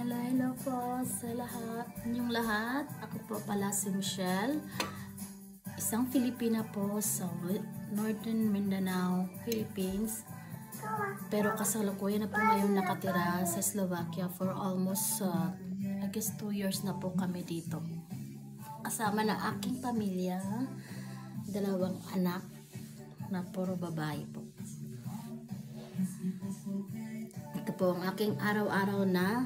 Hello, hello po sa lahat. Inyong lahat. Ako po pala si Michelle. Isang Filipina po sa Northern Mindanao, Philippines. Pero kasalukuyan na po ngayon nakatira sa Slovakia for almost, I guess 2 years na po kami dito. Kasama na aking pamilya, 2 anak na puro babae po. Ito po ang aking araw-araw na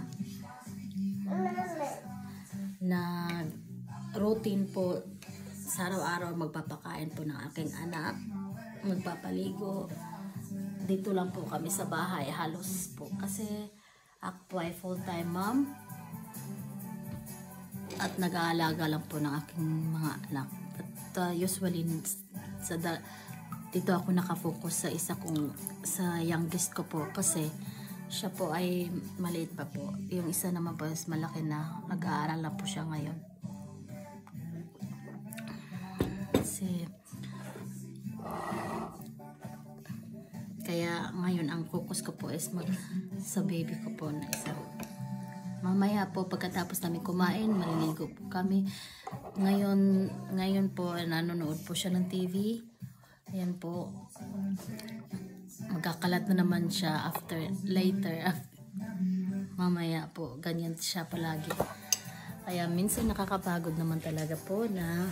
routine po. Sa araw-araw magpapakain po ng aking anak, magpapaligo. Dito lang po kami sa bahay halos po kasi ako po ay full-time mom at nag-aalaga lang po ng aking mga anak. At usually dito ako nakafocus sa youngest ko po kasi siya po ay maliit pa po. Yung isa naman po is malaki na, nag-aaral na po siya ngayon. Kasi kaya ngayon ang focus ko po is sa baby ko po na isa. Mamaya po pagkatapos namin kumain, maliligo po kami. Ngayon po nanonood po siya ng TV. Ayan po. Magkakalat na naman siya later. Mamaya po, ganyan siya palagi. Kaya minsan nakakapagod naman talaga po na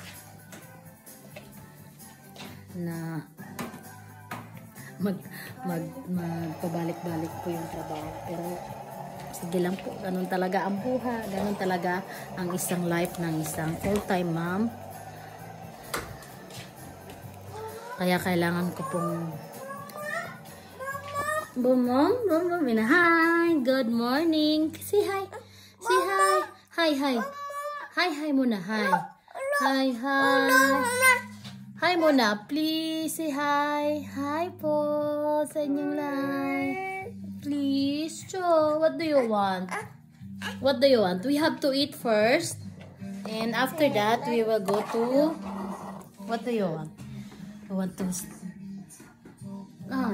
magpabalik-balik po yung trabaho. Pero sige lang po, ganun talaga ang buhay, ganun talaga ang isang life ng isang full-time mom. Kaya kailangan ko pong Mom, hi, good morning. Say hi. Say hi. Hi. Hi muna, hi. Hi. Hi muna, please. Say hi. Hi po sa inyong live. Please, Cho. What do you want? What do you want? We have to eat first. And after that, we will go to... What do you want? I want to...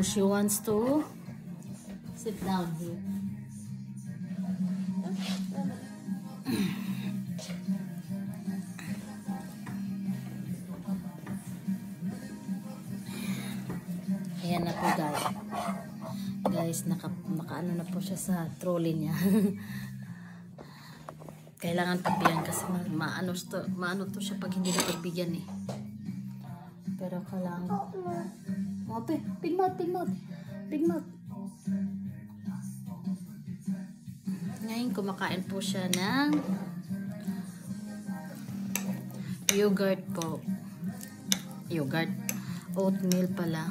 she wants to... Sit down here. Ayan na po guys. Nakaano na po siya sa trolley niya. Kailangan pagbigyan kasi maano to siya pag hindi na pagbigyan eh. Pero kailangan. Big mouth. Ngayon kumakain po siya ng yogurt po. Yogurt. Oatmeal pala.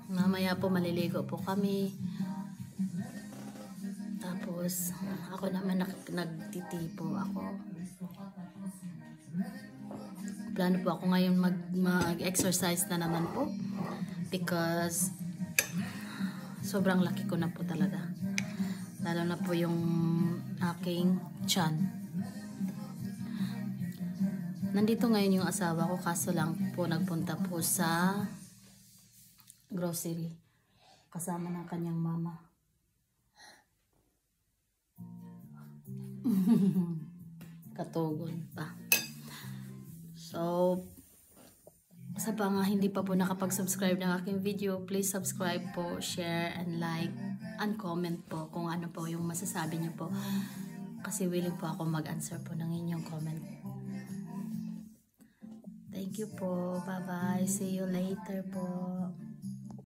Mamaya po maliligo po kami. Tapos ako naman nagtitipo ako. Plano po ako ngayon mag-exercise na naman po because sobrang laki ko na po talaga. Lalo na po yung aking tiyan. Nandito ngayon yung asawa ko kaso lang po nagpunta po sa grocery kasama ng kanyang mama. Katugon pa. So sa mga hindi pa po nakapag-subscribe ng aking video, please subscribe po, share and like and comment po kung ano po yung masasabi niyo po kasi willing po ako mag-answer po ng inyong comment. Thank you po. Bye bye. See you later po.